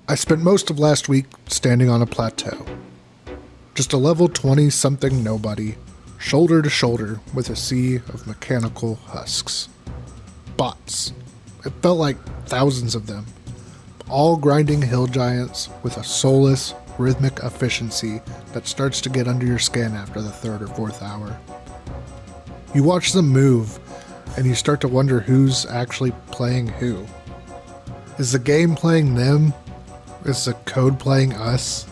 I spent most of last week standing on a plateau. Just a level 20-something nobody, shoulder to shoulder with a sea of mechanical husks. Bots. It felt like thousands of them. All grinding hill giants with a soulless, rhythmic efficiency that starts to get under your skin after the third or fourth hour. You watch them move, and you start to wonder who's actually playing who. Is the game playing them? Is the code playing us?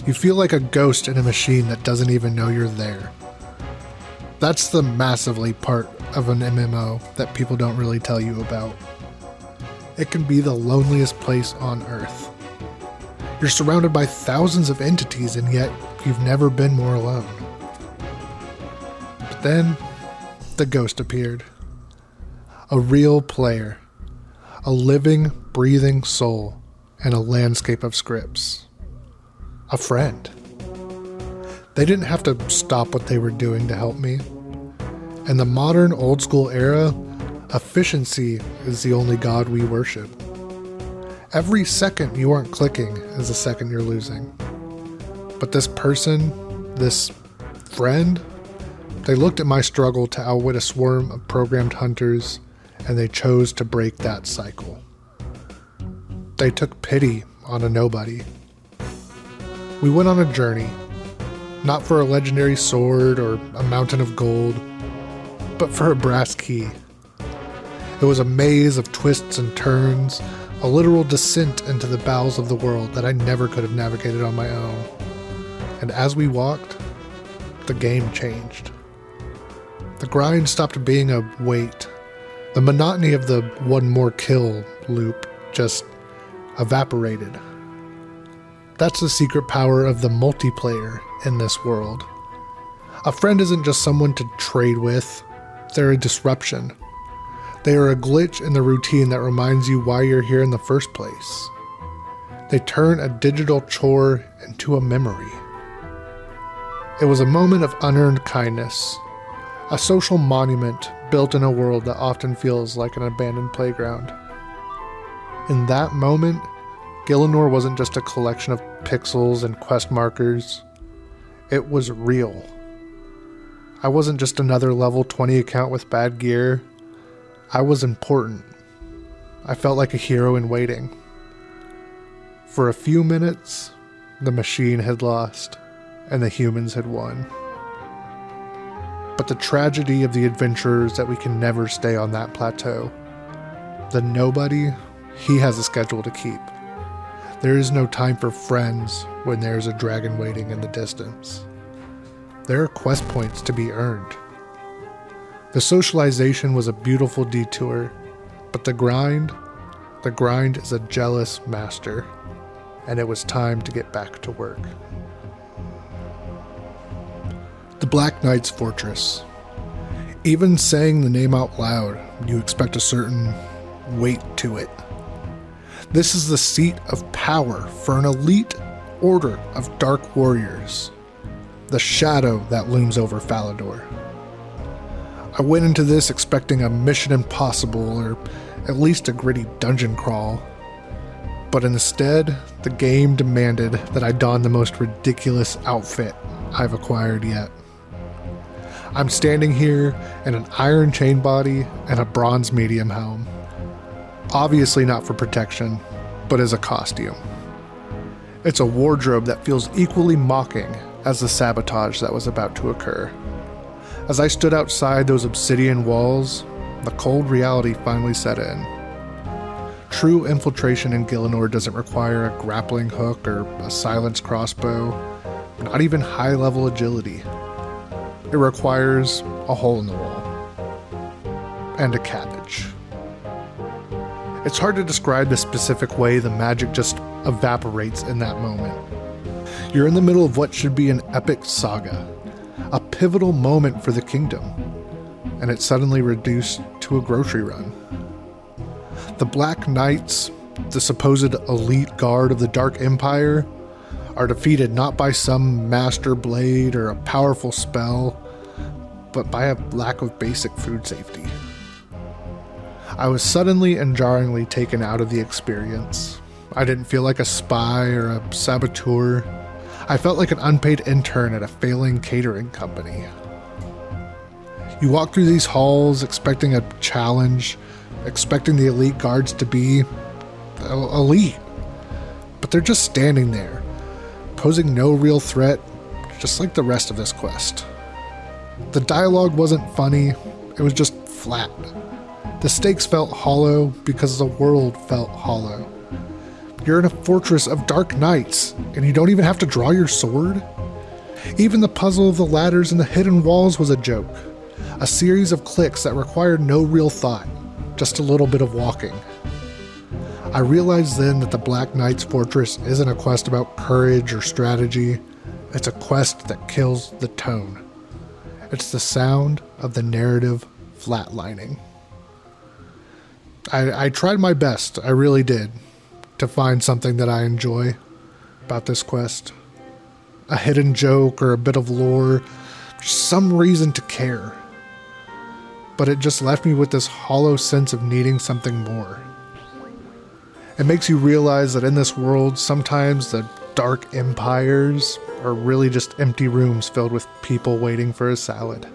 You feel like a ghost in a machine that doesn't even know you're there. That's the massively part of an MMO that people don't really tell you about. It can be the loneliest place on Earth. You're surrounded by thousands of entities, and yet you've never been more alone. But then, the ghost appeared. A real player. A living, breathing soul in a landscape of scripts. A friend. They didn't have to stop what they were doing to help me. In the modern old school era, efficiency is the only god we worship. Every second you aren't clicking is a second you're losing. But this person, this friend, they looked at my struggle to outwit a swarm of programmed hunters, and they chose to break that cycle. They took pity on a nobody. We went on a journey, not for a legendary sword or a mountain of gold, but for a brass key. It was a maze of twists and turns, a literal descent into the bowels of the world that I never could have navigated on my own. And as we walked, the game changed. The grind stopped being a wait. The monotony of the one more kill loop just evaporated. That's the secret power of the multiplayer in this world. A friend isn't just someone to trade with, they're a disruption. They are a glitch in the routine that reminds you why you're here in the first place. They turn a digital chore into a memory. It was a moment of unearned kindness, a social monument built in a world that often feels like an abandoned playground. In that moment, Gielinor wasn't just a collection of pixels and quest markers. It was real. I wasn't just another level 20 account with bad gear. I was important. I felt like a hero in waiting. For a few minutes, the machine had lost, and the humans had won. But the tragedy of the adventurers that we can never stay on that plateau. The nobody, he has a schedule to keep. There is no time for friends when there is a dragon waiting in the distance. There are quest points to be earned. The socialization was a beautiful detour, but the grind is a jealous master, and it was time to get back to work. The Black Knight's Fortress. Even saying the name out loud, you expect a certain weight to it. This is the seat of power for an elite order of dark warriors. The shadow that looms over Falador. I went into this expecting a mission impossible or at least a gritty dungeon crawl. But instead, the game demanded that I don the most ridiculous outfit I've acquired yet. I'm standing here in an iron chain body and a bronze medium helm. Obviously not for protection, but as a costume. It's a wardrobe that feels equally mocking as the sabotage that was about to occur. As I stood outside those obsidian walls, the cold reality finally set in. True infiltration in Gielinor doesn't require a grappling hook or a silenced crossbow, not even high-level agility. It requires a hole in the wall. And a cabbage. It's hard to describe the specific way the magic just evaporates in that moment. You're in the middle of what should be an epic saga, a pivotal moment for the kingdom, and it's suddenly reduced to a grocery run. The Black Knights, the supposed elite guard of the Dark Empire, are defeated not by some master blade or a powerful spell, but by a lack of basic food safety. I was suddenly and jarringly taken out of the experience. I didn't feel like a spy or a saboteur. I felt like an unpaid intern at a failing catering company. You walk through these halls expecting a challenge, expecting the elite guards to be elite. But they're just standing there, posing no real threat, just like the rest of this quest. The dialogue wasn't funny, it was just flat. The stakes felt hollow because the world felt hollow. You're in a fortress of dark nights, and you don't even have to draw your sword? Even the puzzle of the ladders and the hidden walls was a joke. A series of clicks that required no real thought, just a little bit of walking. I realized then that the Black Knight's fortress isn't a quest about courage or strategy. It's a quest that kills the tone. It's the sound of the narrative flatlining. I tried my best, I really did, to find something that I enjoy about this quest. A hidden joke or a bit of lore, just some reason to care. But it just left me with this hollow sense of needing something more. It makes you realize that in this world, sometimes the dark empires are really just empty rooms filled with people waiting for a salad.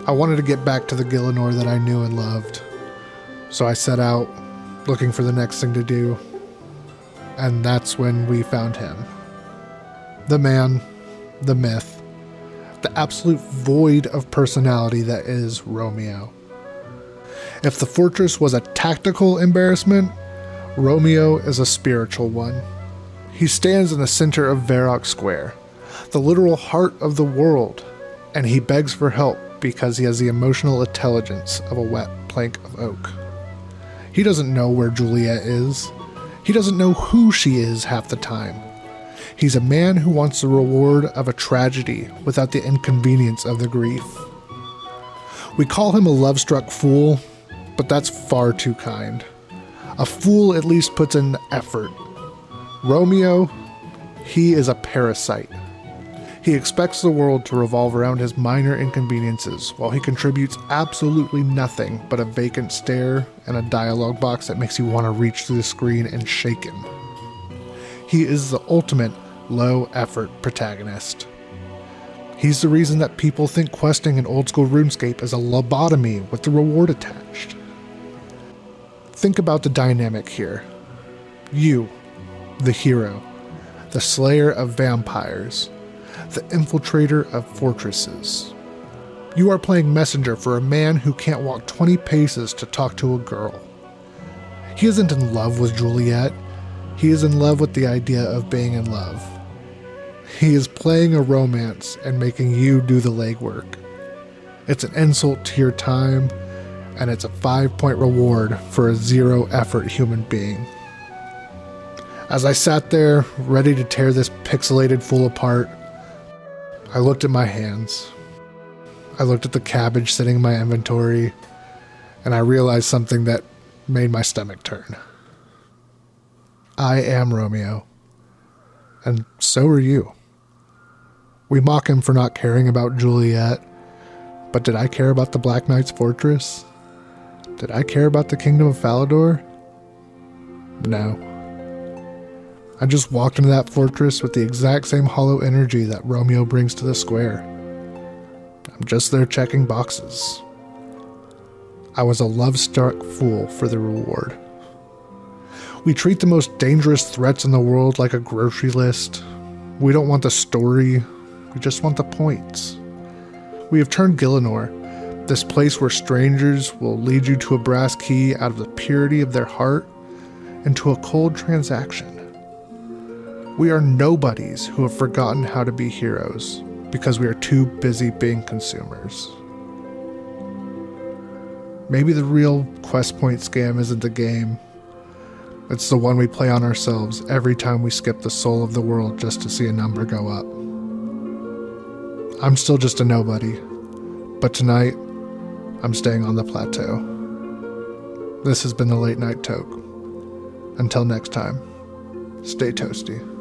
I wanted to get back to the Gielinor that I knew and loved, so I set out looking for the next thing to do, and that's when we found him. The man, the myth, the absolute void of personality that is Romeo. If the fortress was a tactical embarrassment, Romeo is a spiritual one. He stands in the center of Varrock Square, the literal heart of the world, and he begs for help because he has the emotional intelligence of a wet plank of oak. He doesn't know where Juliet is. He doesn't know who she is half the time. He's a man who wants the reward of a tragedy without the inconvenience of the grief. We call him a love-struck fool, but that's far too kind. A fool at least puts in the effort. Romeo, he is a parasite. He expects the world to revolve around his minor inconveniences, while he contributes absolutely nothing but a vacant stare and a dialogue box that makes you want to reach through the screen and shake him. He is the ultimate low-effort protagonist. He's the reason that people think questing in Old School RuneScape is a lobotomy with the reward attached. Think about the dynamic here. You, the hero, the slayer of vampires, the infiltrator of fortresses. You are playing messenger for a man who can't walk 20 paces to talk to a girl. He isn't in love with Juliet. He is in love with the idea of being in love. He is playing a romance and making you do the legwork. It's an insult to your time, and it's a 5-point reward for a 0-effort human being. As I sat there, ready to tear this pixelated fool apart, I looked at my hands. I looked at the cabbage sitting in my inventory, and I realized something that made my stomach turn. I am Romeo, and so are you. We mock him for not caring about Juliet, but did I care about the Black Knight's fortress? Did I care about the Kingdom of Falador? No. I just walked into that fortress with the exact same hollow energy that Romeo brings to the square. I'm just there checking boxes. I was a love-struck fool for the reward. We treat the most dangerous threats in the world like a grocery list. We don't want the story, we just want the points. We have turned Gielinor, this place where strangers will lead you to a brass key out of the purity of their heart, into a cold transaction. We are nobodies who have forgotten how to be heroes because we are too busy being consumers. Maybe the real quest point scam isn't the game. It's the one we play on ourselves every time we skip the soul of the world just to see a number go up. I'm still just a nobody, but tonight, I'm staying on the plateau. This has been the Late Night Toke. Until next time, stay toasty.